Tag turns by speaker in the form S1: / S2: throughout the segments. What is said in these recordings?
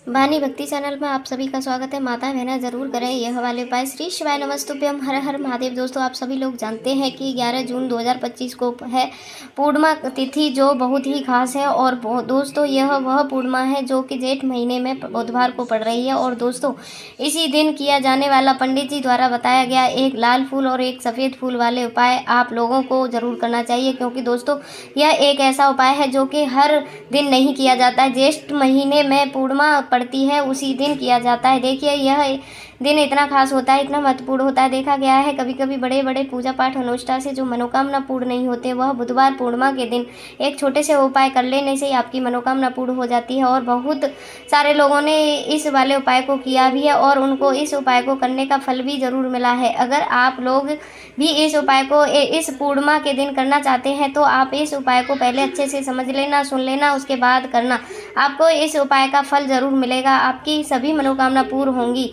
S1: वाणी भक्ति चैनल में आप सभी का स्वागत है। माता बहना जरूर करें यह वाले उपाय। श्री शिवाय नमस्तुभ्यम, हर हर महादेव। दोस्तों, आप सभी लोग जानते हैं कि 11 जून 2025 को है पूर्णिमा तिथि, जो बहुत ही खास है। और दोस्तों, यह वह पूर्णिमा है जो कि जेठ महीने में बुधवार को पड़ रही है। और दोस्तों, इसी दिन किया जाने वाला पंडित जी द्वारा बताया गया एक लाल फूल और एक सफ़ेद फूल वाले उपाय आप लोगों को ज़रूर करना चाहिए, क्योंकि दोस्तों यह एक ऐसा उपाय है जो कि हर दिन नहीं किया जाता है। ज्येष्ठ महीने में पूर्णिमा पड़ती है, उसी दिन किया जाता है। देखिए, यह दिन इतना खास होता है, इतना महत्वपूर्ण होता है। देखा गया है कभी कभी बड़े बड़े पूजा पाठ अनुष्ठान से जो मनोकामना पूर्ण नहीं होते, वह बुधवार पूर्णिमा के दिन एक छोटे से उपाय कर लेने से ही आपकी मनोकामना पूर्ण हो जाती है। और बहुत सारे लोगों ने इस वाले उपाय को किया भी है और उनको इस उपाय को करने का फल भी ज़रूर मिला है। अगर आप लोग भी इस उपाय को इस पूर्णिमा के दिन करना चाहते हैं तो आप इस उपाय को पहले अच्छे से समझ लेना, सुन लेना, उसके बाद करना। आपको इस उपाय का फल ज़रूर मिलेगा, आपकी सभी मनोकामना पूर्ण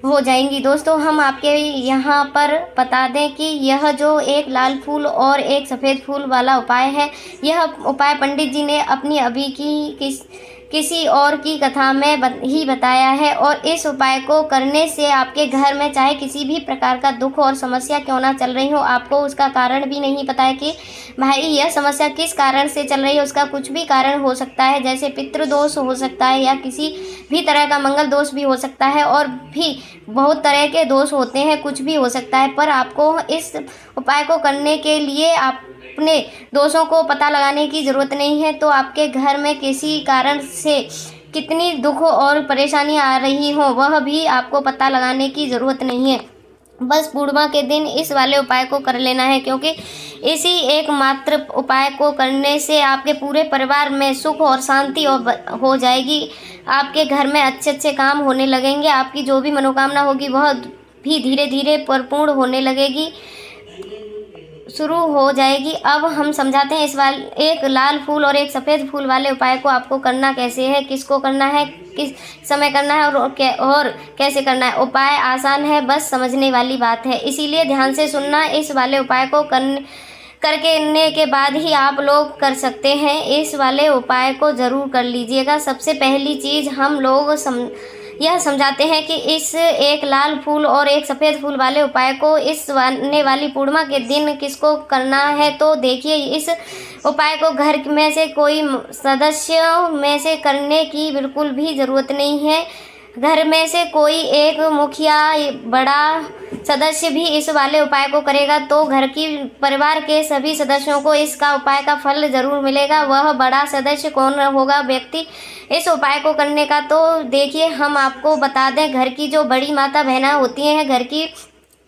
S1: हो जाएंगी। दोस्तों, हम आपके यहाँ पर बता दें कि यह जो एक लाल फूल और एक सफ़ेद फूल वाला उपाय है, यह उपाय पंडित जी ने अपनी अभी की किसी और की कथा में ही बताया है। और इस उपाय को करने से आपके घर में चाहे किसी भी प्रकार का दुख और समस्या क्यों ना चल रही हो, आपको उसका कारण भी नहीं पता है कि भाई यह समस्या किस कारण से चल रही है। उसका कुछ भी कारण हो सकता है, जैसे पितृदोष हो सकता है या किसी भी तरह का मंगल दोष भी हो सकता है, और भी बहुत तरह के दोष होते हैं, कुछ भी हो सकता है। पर आपको इस उपाय को करने के लिए अपने दोषों को पता लगाने की ज़रूरत नहीं है। तो आपके घर में किसी कारण से कितनी दुख और परेशानियां आ रही हो, वह भी आपको पता लगाने की ज़रूरत नहीं है। बस पूर्णिमा के दिन इस वाले उपाय को कर लेना है, क्योंकि इसी एकमात्र उपाय को करने से आपके पूरे परिवार में सुख और शांति हो जाएगी। आपके घर में अच्छे अच्छे काम होने लगेंगे, आपकी जो भी मनोकामना होगी वह भी धीरे धीरे परिपूर्ण होने लगेगी, शुरू हो जाएगी। अब हम समझाते हैं एक लाल फूल और एक सफ़ेद फूल वाले उपाय को आपको करना कैसे है, किसको करना है, किस समय करना है और कैसे करना है। उपाय आसान है, बस समझने वाली बात है, इसीलिए ध्यान से सुनना। इस वाले उपाय को करने के बाद ही आप लोग कर सकते हैं। इस वाले उपाय को ज़रूर कर लीजिएगा। सबसे पहली चीज़ हम लोग यह समझाते हैं कि इस एक लाल फूल और एक सफ़ेद फूल वाले उपाय को इस आने वाली पूर्णिमा के दिन किसको करना है। तो देखिए, इस उपाय को घर में से कोई सदस्य में से करने की बिल्कुल भी ज़रूरत नहीं है। घर में से कोई एक मुखिया बड़ा सदस्य भी इस वाले उपाय को करेगा तो घर की परिवार के सभी सदस्यों को इसका उपाय का फल ज़रूर मिलेगा। वह बड़ा सदस्य कौन होगा व्यक्ति इस उपाय को करने का, तो देखिए हम आपको बता दें, घर की जो बड़ी माता बहना होती हैं, घर की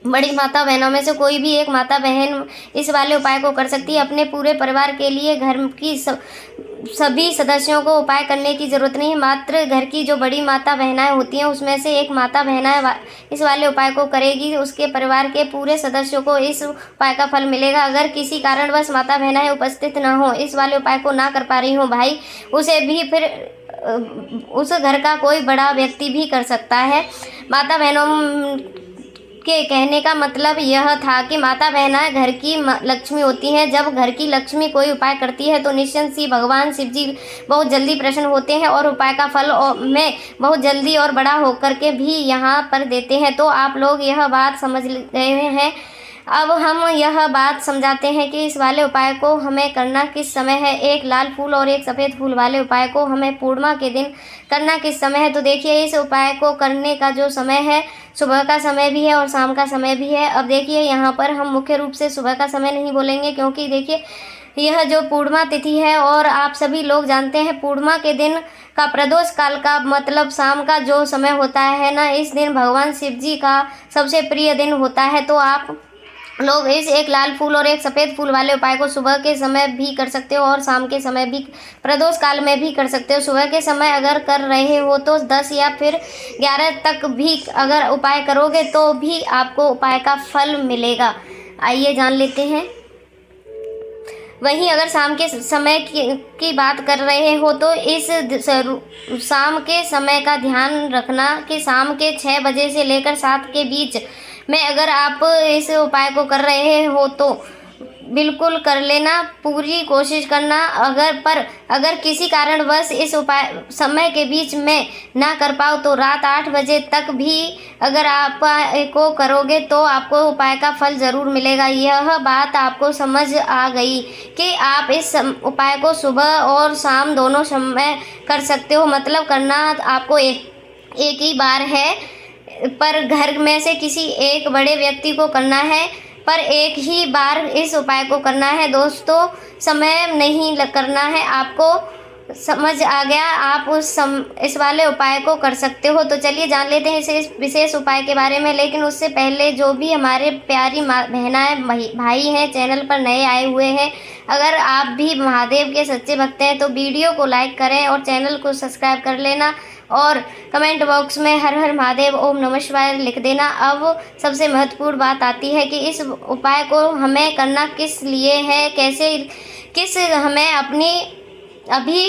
S1: बड़ी माता बहनों में से कोई भी एक माता बहन इस वाले उपाय को कर सकती है। अपने पूरे परिवार के लिए घर की सभी सदस्यों को उपाय करने की ज़रूरत नहीं है। मात्र घर की जो बड़ी माता बहनाएं होती हैं उसमें से एक माता बहना इस वाले उपाय को करेगी, उसके परिवार के पूरे सदस्यों को इस उपाय का फल मिलेगा। अगर किसी कारणवश माता बहनाएं उपस्थित ना हो, इस वाले उपाय को ना कर पा रही हो भाई, उसे भी फिर उस घर का कोई बड़ा व्यक्ति भी कर सकता है। माता बहनों के कहने का मतलब यह था कि माता बहना घर की लक्ष्मी होती हैं। जब घर की लक्ष्मी कोई उपाय करती है तो निश्चिंत सी भगवान शिव जी बहुत जल्दी प्रसन्न होते हैं और उपाय का फल में बहुत जल्दी और बड़ा होकर के भी यहाँ पर देते हैं। तो आप लोग यह बात समझ गए हैं। अब हम यह बात समझाते हैं कि इस वाले उपाय को हमें करना किस समय है। एक लाल फूल और एक सफ़ेद फूल वाले उपाय को हमें पूर्णिमा के दिन करना किस समय है। तो देखिए, इस उपाय को करने का जो समय है, सुबह का समय भी है और शाम का समय भी है। अब देखिए, यहाँ पर हम मुख्य रूप से सुबह का समय नहीं बोलेंगे, क्योंकि देखिए यह जो पूर्णिमा तिथि है और आप सभी लोग जानते हैं पूर्णिमा के दिन का प्रदोष काल का मतलब शाम का जो समय होता है ना, इस दिन भगवान शिव जी का सबसे प्रिय दिन होता है। तो आप लोग इस एक लाल फूल और एक सफ़ेद फूल वाले उपाय को सुबह के समय भी कर सकते हो और शाम के समय भी, प्रदोष काल में भी कर सकते हो। सुबह के समय अगर कर रहे हो तो 10 या फिर 11 तक भी अगर उपाय करोगे तो भी आपको उपाय का फल मिलेगा। आइए जान लेते हैं। वहीं अगर शाम के समय की बात कर रहे हो तो इस शाम के समय का ध्यान रखना कि शाम के 6 बजे से लेकर 7 के बीच में अगर आप इस उपाय को कर रहे हो तो बिल्कुल कर लेना, पूरी कोशिश करना। अगर किसी कारणवश इस उपाय समय के बीच में ना कर पाओ तो रात 8 बजे तक भी अगर आप को करोगे तो आपको उपाय का फल ज़रूर मिलेगा। यह बात आपको समझ आ गई कि आप इस उपाय को सुबह और शाम दोनों समय कर सकते हो। मतलब करना आपको एक ही बार है, पर घर में से किसी एक बड़े व्यक्ति को करना है, पर एक ही बार इस उपाय को करना है दोस्तों, समय नहीं करना है। आपको समझ आ गया, आप इस वाले उपाय को कर सकते हो। तो चलिए जान लेते हैं इस विशेष उपाय के बारे में। लेकिन उससे पहले जो भी हमारे प्यारी बहनाएं भाई हैं चैनल पर नए आए हुए हैं, अगर आप भी महादेव के सच्चे भक्त हैं तो वीडियो को लाइक करें और चैनल को सब्सक्राइब कर लेना और कमेंट बॉक्स में हर हर महादेव ओम नमः शिवाय लिख देना। अब सबसे महत्वपूर्ण बात आती है कि इस उपाय को हमें करना किस लिए है, किस हमें अभी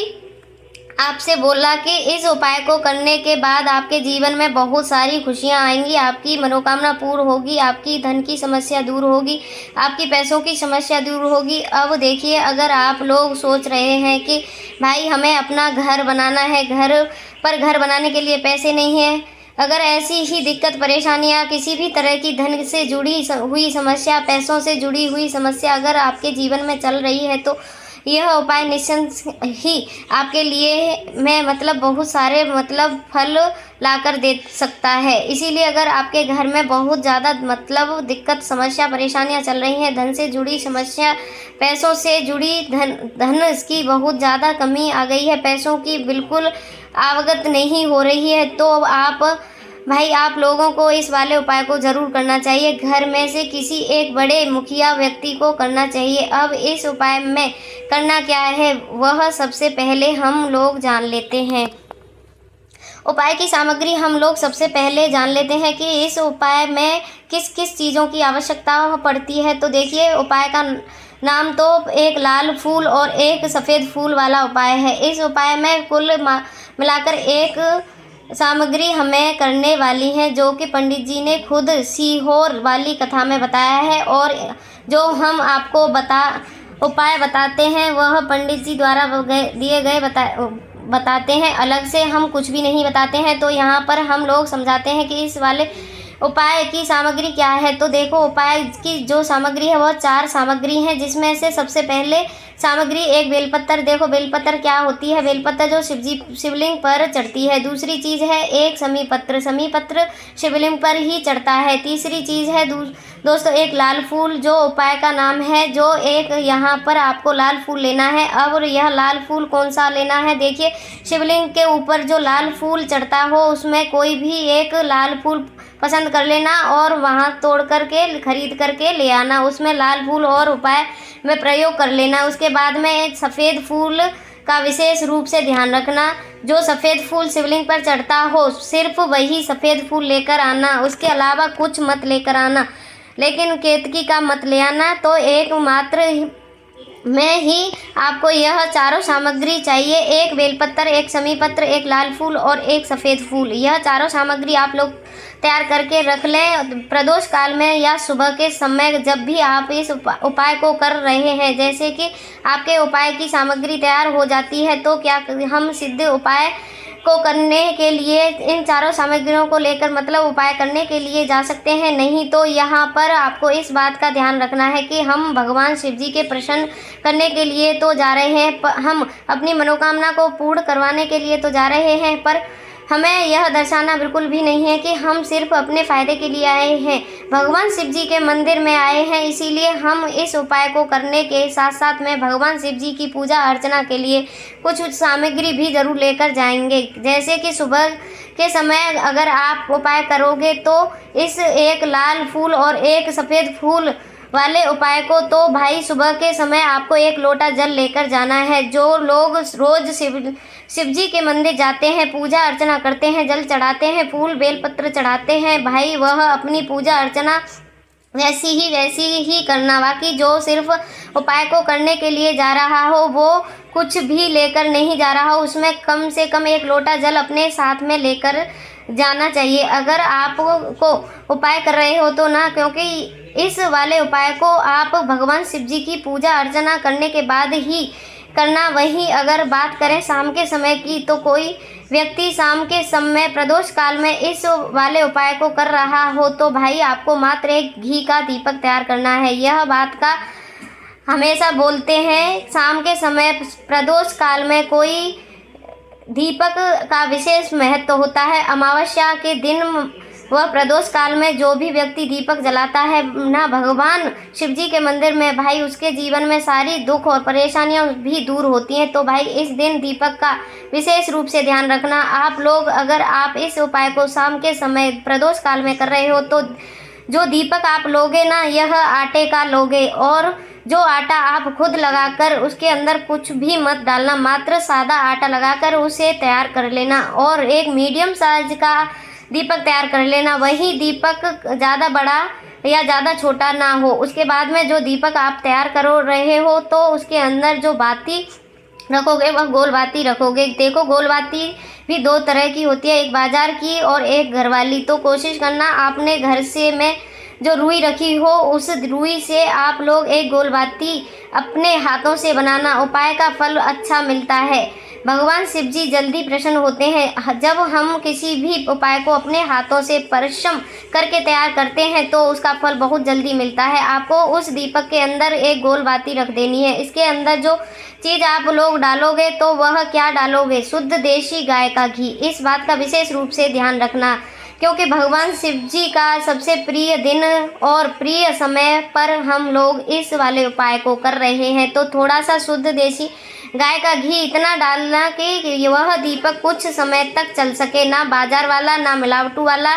S1: आपसे बोला कि इस उपाय को करने के बाद आपके जीवन में बहुत सारी खुशियां आएंगी, आपकी मनोकामना पूर्ण होगी, आपकी धन की समस्या दूर होगी, आपकी पैसों की समस्या दूर होगी। अब देखिए, अगर आप लोग सोच रहे हैं कि भाई हमें अपना घर बनाना है, घर बनाने के लिए पैसे नहीं है, अगर ऐसी ही दिक्कत परेशानियां, किसी भी तरह की धन से जुड़ी हुई समस्या, पैसों से जुड़ी हुई समस्या अगर आपके जीवन में चल रही है तो यह उपाय निश्चित ही आपके लिए बहुत सारे फल लाकर दे सकता है। इसीलिए अगर आपके घर में बहुत ज़्यादा दिक्कत, समस्या, परेशानियां चल रही हैं, धन से जुड़ी समस्या, पैसों से जुड़ी धन इसकी बहुत ज़्यादा कमी आ गई है, पैसों की बिल्कुल आवगत नहीं हो रही है, तो आप लोगों को इस वाले उपाय को ज़रूर करना चाहिए। घर में से किसी एक बड़े मुखिया व्यक्ति को करना चाहिए। अब इस उपाय में करना क्या है वह सबसे पहले हम लोग जान लेते हैं। उपाय की सामग्री हम लोग सबसे पहले जान लेते हैं कि इस उपाय में किस किस चीज़ों की आवश्यकता पड़ती है। तो देखिए, उपाय का नाम तो एक लाल फूल और एक सफ़ेद फूल वाला उपाय है। इस उपाय में कुल मिलाकर एक सामग्री हमें करने वाली है जो कि पंडित जी ने खुद सीहोर वाली कथा में बताया है, और जो हम आपको उपाय बताते हैं वह पंडित जी द्वारा दिए गए बताते हैं, अलग से हम कुछ भी नहीं बताते हैं। तो यहाँ पर हम लोग समझाते हैं कि इस वाले उपाय की सामग्री क्या है। तो देखो, उपाय की जो सामग्री है वह 4 सामग्री है, जिसमें से सबसे पहले सामग्री एक बेलपत्र। देखो, बेलपत्र क्या होती है, बेलपत्र जो शिवलिंग पर चढ़ती है। दूसरी चीज़ है एक समीपत्र, समीपत्र शिवलिंग पर ही चढ़ता है। तीसरी चीज़ है दोस्तों एक लाल फूल, जो उपाय का नाम है, जो एक यहाँ पर आपको लाल फूल लेना है। अब यह लाल फूल कौन सा लेना है, देखिए, शिवलिंग के ऊपर जो लाल फूल चढ़ता हो उसमें कोई भी एक लाल फूल पसंद कर लेना और वहाँ तोड़ करके खरीद करके ले आना, उसमें लाल फूल और उपाय में प्रयोग कर लेना। उसके बाद में एक सफ़ेद फूल का विशेष रूप से ध्यान रखना, जो सफ़ेद फूल शिवलिंग पर चढ़ता हो सिर्फ वही सफ़ेद फूल लेकर आना, उसके अलावा कुछ मत लेकर आना। लेकिन केतकी का मत ले आना। तो एक मात्र में ही आपको यह चारों सामग्री चाहिए, एक बेलपत्र, एक समीपत्र, एक लाल फूल और एक सफ़ेद फूल। यह चारों सामग्री आप लोग तैयार करके रख लें। प्रदोष काल में या सुबह के समय जब भी आप इस उपाय को कर रहे हैं, जैसे कि आपके उपाय की सामग्री तैयार हो जाती है, तो क्या हम सिद्ध उपाय को करने के लिए इन चारों सामग्रियों को लेकर उपाय करने के लिए जा सकते हैं। नहीं तो यहाँ पर आपको इस बात का ध्यान रखना है कि हम भगवान शिव जी के प्रसन्न करने के लिए तो जा रहे हैं, हम अपनी मनोकामना को पूर्ण करवाने के लिए तो जा रहे हैं, पर हमें यह दर्शाना बिल्कुल भी नहीं है कि हम सिर्फ अपने फ़ायदे के लिए आए हैं, भगवान शिव जी के मंदिर में आए हैं। इसीलिए हम इस उपाय को करने के साथ साथ में भगवान शिव जी की पूजा अर्चना के लिए कुछ सामग्री भी ज़रूर लेकर जाएंगे। जैसे कि सुबह के समय अगर आप उपाय करोगे तो इस एक लाल फूल और एक सफ़ेद फूल वाले उपाय को तो भाई सुबह के समय आपको 1 लोटा जल लेकर जाना है। जो लोग रोज़ शिव जी के मंदिर जाते हैं, पूजा अर्चना करते हैं, जल चढ़ाते हैं, फूल बेलपत्र चढ़ाते हैं, भाई वह अपनी पूजा अर्चना वैसी ही करना। बाकी जो सिर्फ उपाय को करने के लिए जा रहा हो वो कुछ भी लेकर नहीं जा रहा हो, उसमें कम से कम 1 लोटा जल अपने साथ में लेकर जाना चाहिए। अगर आप को उपाय कर रहे हो तो ना, क्योंकि इस वाले उपाय को आप भगवान शिव जी की पूजा अर्चना करने के बाद ही करना। वहीं अगर बात करें शाम के समय की, तो कोई व्यक्ति शाम के समय प्रदोष काल में इस वाले उपाय को कर रहा हो तो भाई आपको मात्र एक घी का दीपक तैयार करना है। यह बात का हमेशा बोलते हैं, शाम के समय प्रदोष काल में कोई दीपक का विशेष महत्व होता है। अमावस्या के दिन वह प्रदोष काल में जो भी व्यक्ति दीपक जलाता है ना भगवान शिव जी के मंदिर में, भाई उसके जीवन में सारी दुख और परेशानियां भी दूर होती हैं। तो भाई इस दिन दीपक का विशेष रूप से ध्यान रखना। आप लोग अगर आप इस उपाय को शाम के समय प्रदोष काल में कर रहे हो तो जो दीपक आप लोगे ना, यह आटे का लोगे, और जो आटा आप खुद लगाकर उसके अंदर कुछ भी मत डालना, मात्र सादा आटा लगाकर उसे तैयार कर लेना और एक मीडियम साइज का दीपक तैयार कर लेना। वही दीपक ज़्यादा बड़ा या ज़्यादा छोटा ना हो। उसके बाद में जो दीपक आप तैयार करो रहे हो तो उसके अंदर जो बाती रखोगे वह गोल बाती रखोगे। देखो, गोल बाती भी दो तरह की होती है, एक बाजार की और एक घर वाली। तो कोशिश करना आपने घर से में जो रुई रखी हो उस रुई से आप लोग एक गोल बाती अपने हाथों से बनाना। उपाय का फल अच्छा मिलता है। भगवान शिव जी जल्दी प्रसन्न होते हैं। जब हम किसी भी उपाय को अपने हाथों से परिश्रम करके तैयार करते हैं तो उसका फल बहुत जल्दी मिलता है। आपको उस दीपक के अंदर एक गोल बाती रख देनी है। इसके अंदर जो चीज़ आप लोग डालोगे तो वह क्या डालोगे? शुद्ध देशी गाय का घी। इस बात का विशेष रूप से ध्यान रखना, क्योंकि भगवान शिव जी का सबसे प्रिय दिन और प्रिय समय पर हम लोग इस वाले उपाय को कर रहे हैं। तो थोड़ा सा शुद्ध देशी गाय का घी इतना डालना कि वह दीपक कुछ समय तक चल सके। ना बाजार वाला, ना मिलावटू वाला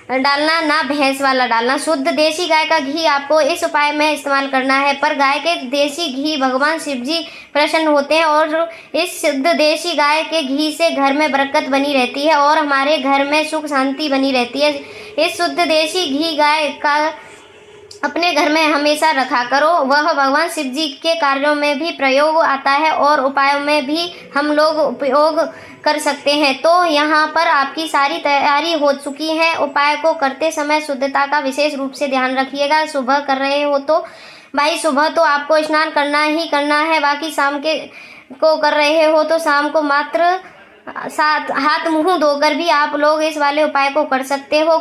S1: डालना, ना भैंस वाला डालना। शुद्ध देशी गाय का घी आपको इस उपाय में इस्तेमाल करना है। पर गाय के देशी घी भगवान शिव जी प्रसन्न होते हैं और इस शुद्ध देशी गाय के घी से घर में बरकत बनी रहती है और हमारे घर में सुख शांति बनी रहती है। इस शुद्ध देशी घी गाय का अपने घर में हमेशा रखा करो। वह भगवान शिव जी के कार्यों में भी प्रयोग आता है और उपायों में भी हम लोग उपयोग कर सकते हैं। तो यहाँ पर आपकी सारी तैयारी हो चुकी है। उपाय को करते समय शुद्धता का विशेष रूप से ध्यान रखिएगा। सुबह कर रहे हो तो भाई सुबह तो आपको स्नान करना ही करना है। बाकी शाम के को कर रहे हो तो शाम को मात्र हाथ मुंह धोकर भी आप लोग इस वाले उपाय को कर सकते हो।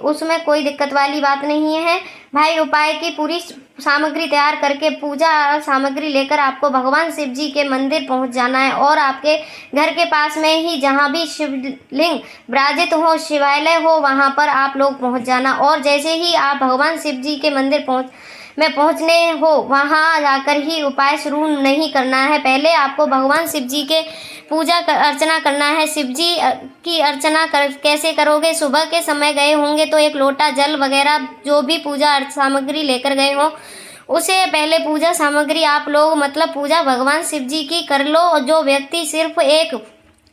S1: उसमें कोई दिक्कत वाली बात नहीं है भाई। उपाय की पूरी सामग्री तैयार करके पूजा सामग्री लेकर आपको भगवान शिव जी के मंदिर पहुंच जाना है और आपके घर के पास में ही जहां भी शिवलिंग विराजित हो, शिवालय हो, वहां पर आप लोग पहुंच जाना। और जैसे ही आप भगवान शिव जी के मंदिर पहुंचने हो, वहां जाकर ही उपाय शुरू नहीं करना है। पहले आपको भगवान शिव जी के पूजा अर्चना करना है। शिव जी की अर्चना कैसे करोगे? सुबह के समय गए होंगे तो एक लोटा जल वगैरह जो भी पूजा सामग्री लेकर गए हो उसे पहले पूजा सामग्री आप लोग मतलब पूजा भगवान शिव जी की कर लो। जो व्यक्ति सिर्फ एक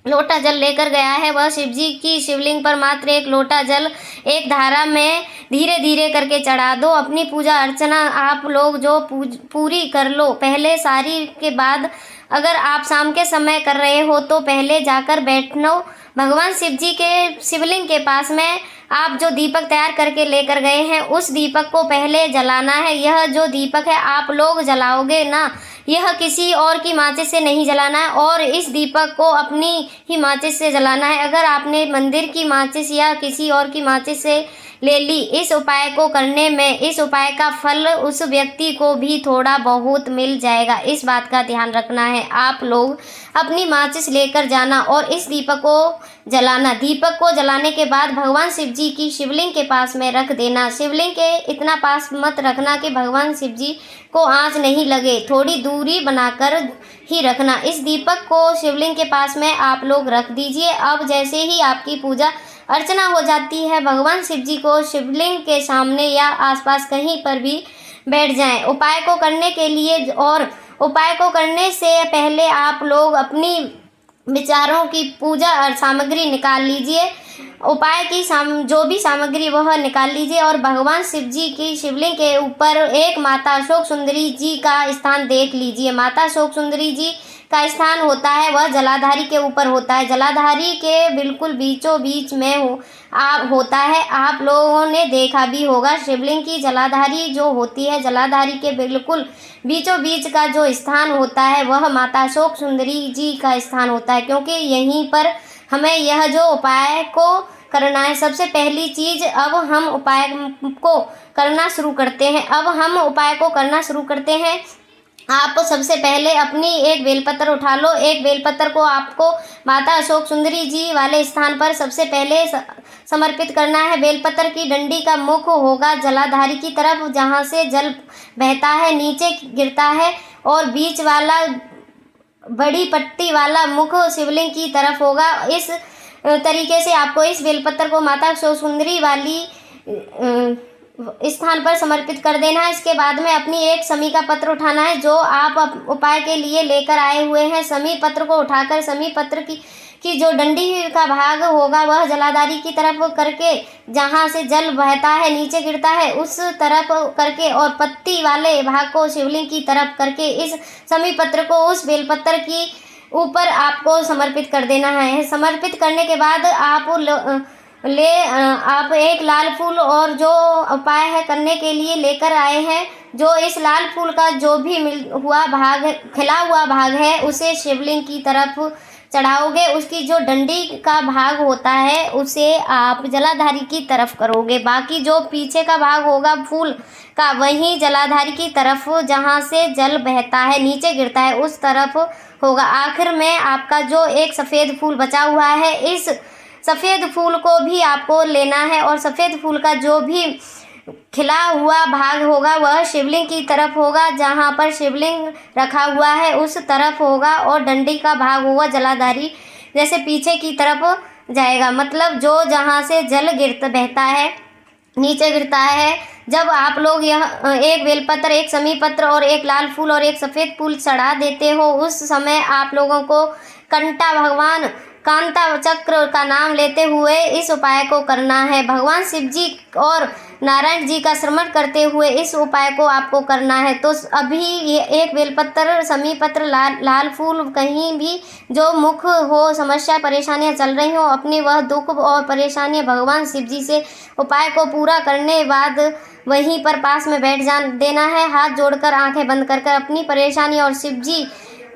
S1: लोटा जल लेकर गया है वह शिव जी की शिवलिंग पर मात्र एक लोटा जल एक धारा में धीरे धीरे करके चढ़ा दो। अपनी पूजा अर्चना आप लोग जो पूरी कर लो। पहले सारी के बाद अगर आप शाम के समय कर रहे हो तो पहले जाकर बैठो भगवान शिव जी के शिवलिंग के पास में। आप जो दीपक तैयार करके लेकर गए हैं उस दीपक को पहले जलाना है। यह जो दीपक है आप लोग जलाओगे ना, यह किसी और की माचिस से नहीं जलाना है और इस दीपक को अपनी ही माचिस से जलाना है। अगर आपने मंदिर की माचिस या किसी और की माचिस से ले ली, इस उपाय को करने में इस उपाय का फल उस व्यक्ति को भी थोड़ा बहुत मिल जाएगा। इस बात का ध्यान रखना है। आप लोग अपनी माचिस लेकर जाना और इस दीपक को जलाना। दीपक को जलाने के बाद भगवान शिव जी की शिवलिंग के पास में रख देना। शिवलिंग के इतना पास मत रखना कि भगवान शिव जी को आँच नहीं लगे, थोड़ी दूरी बनाकर ही रखना। इस दीपक को शिवलिंग के पास में आप लोग रख दीजिए। अब जैसे ही आपकी पूजा अर्चना हो जाती है, भगवान शिव जी को शिवलिंग के सामने या आसपास कहीं पर भी बैठ जाएं। उपाय को करने के लिए और उपाय को करने से पहले आप लोग अपनी विचारों की पूजा सामग्री निकाल लीजिए। उपाय की जो भी सामग्री वह निकाल लीजिए और भगवान शिव जी की शिवलिंग के ऊपर एक माता अशोक सुंदरी जी का स्थान देख लीजिए। माता अशोक सुंदरी जी का स्थान होता है वह जलाधारी के ऊपर होता है। जलाधारी के बिल्कुल बीचों बीच में होता है। आप लोगों ने देखा भी होगा शिवलिंग की जलाधारी जो होती है, जलाधारी के बिल्कुल बीचों बीच का जो स्थान होता है वह माता अशोक सुंदरी जी का स्थान होता है, क्योंकि यहीं पर हमें यह जो उपाय को करना है। सबसे पहली चीज अब हम उपाय को करना शुरू करते हैं। आप सबसे पहले अपनी एक बेलपत्र उठा लो। एक बेलपत्र को आपको माता अशोक सुंदरी जी वाले स्थान पर सबसे पहले समर्पित करना है। बेलपत्र की डंडी का मुख होगा जलाधारी की तरफ, जहाँ से जल बहता है नीचे गिरता है, और बीच वाला बड़ी पट्टी वाला मुख शिवलिंग की तरफ होगा। इस तरीके से आपको इस बेलपत्र को माता अशोक सुंदरी वाली स्थान पर समर्पित कर देना है। इसके बाद में अपनी एक समी का पत्र उठाना है जो आप उपाय के लिए लेकर आए हुए हैं। समी पत्र को उठाकर समी पत्र की जो डंडी का भाग होगा वह जलाधारी की तरफ करके, जहाँ से जल बहता है नीचे गिरता है उस तरफ करके, और पत्ती वाले भाग को शिवलिंग की तरफ करके इस समी पत्र को उस बेलपत्र की ऊपर आपको समर्पित कर देना है। समर्पित करने के बाद आप एक लाल फूल और जो उपाय है करने के लिए लेकर आए हैं, जो इस लाल फूल का जो भी खिला हुआ भाग है उसे शिवलिंग की तरफ चढ़ाओगे। उसकी जो डंडी का भाग होता है उसे आप जलाधारी की तरफ करोगे। बाकी जो पीछे का भाग होगा फूल का वहीं जलाधारी की तरफ, जहाँ से जल बहता है नीचे गिरता है उस तरफ होगा। आखिर में आपका जो एक सफ़ेद फूल बचा हुआ है, इस सफ़ेद फूल को भी आपको लेना है, और सफ़ेद फूल का जो भी खिला हुआ भाग होगा वह शिवलिंग की तरफ होगा, जहाँ पर शिवलिंग रखा हुआ है उस तरफ होगा, और डंडी का भाग होगा जलाधारी जैसे पीछे की तरफ जाएगा। मतलब जो जहाँ से जल बहता है नीचे गिरता है। जब आप लोग यह एक बेलपत्र, एक समी पत्र और एक लाल फूल और एक सफ़ेद फूल चढ़ा देते हो, उस समय आप लोगों को कंटा भगवान कांता चक्र का नाम लेते हुए इस उपाय को करना है। भगवान शिव जी और नारायण जी का स्मरण करते हुए इस उपाय को आपको करना है। तो अभी ये एक बेलपत्र, समी पत्र, लाल फूल, कहीं भी जो मुख हो, समस्या परेशानियां चल रही हो, अपनी वह दुख और परेशानियां भगवान शिव जी से उपाय को पूरा करने बाद वहीं पर पास में बैठ देना है। हाथ जोड़कर आंखें बंद कर अपनी परेशानी और शिव जी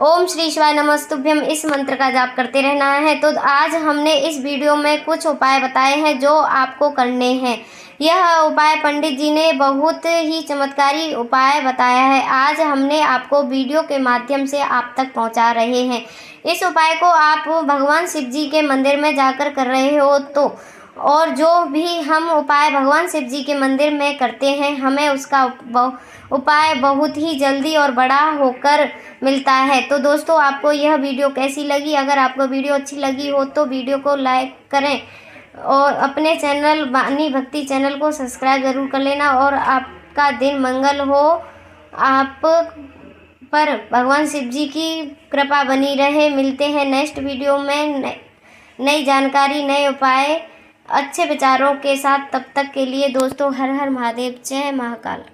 S1: ओम श्री शिवाय नमस्तुभ्यम इस मंत्र का जाप करते रहना है। तो आज हमने इस वीडियो में कुछ उपाय बताए हैं जो आपको करने हैं। यह उपाय पंडित जी ने बहुत ही चमत्कारी उपाय बताया है। आज हमने आपको वीडियो के माध्यम से आप तक पहुंचा रहे हैं। इस उपाय को आप भगवान शिव जी के मंदिर में जाकर कर रहे हो तो, और जो भी हम उपाय भगवान शिव जी के मंदिर में करते हैं हमें उसका उपाय बहुत ही जल्दी और बड़ा होकर मिलता है। तो दोस्तों, आपको यह वीडियो कैसी लगी? अगर आपको वीडियो अच्छी लगी हो तो वीडियो को लाइक करें और अपने चैनल वाणी भक्ति चैनल को सब्सक्राइब ज़रूर कर लेना। और आपका दिन मंगल हो, आप पर भगवान शिव जी की कृपा बनी रहे। मिलते हैं नेक्स्ट वीडियो में नई जानकारी, नए उपाय, अच्छे विचारों के साथ। तब तक के लिए दोस्तों, हर हर महादेव, जय महाकाल।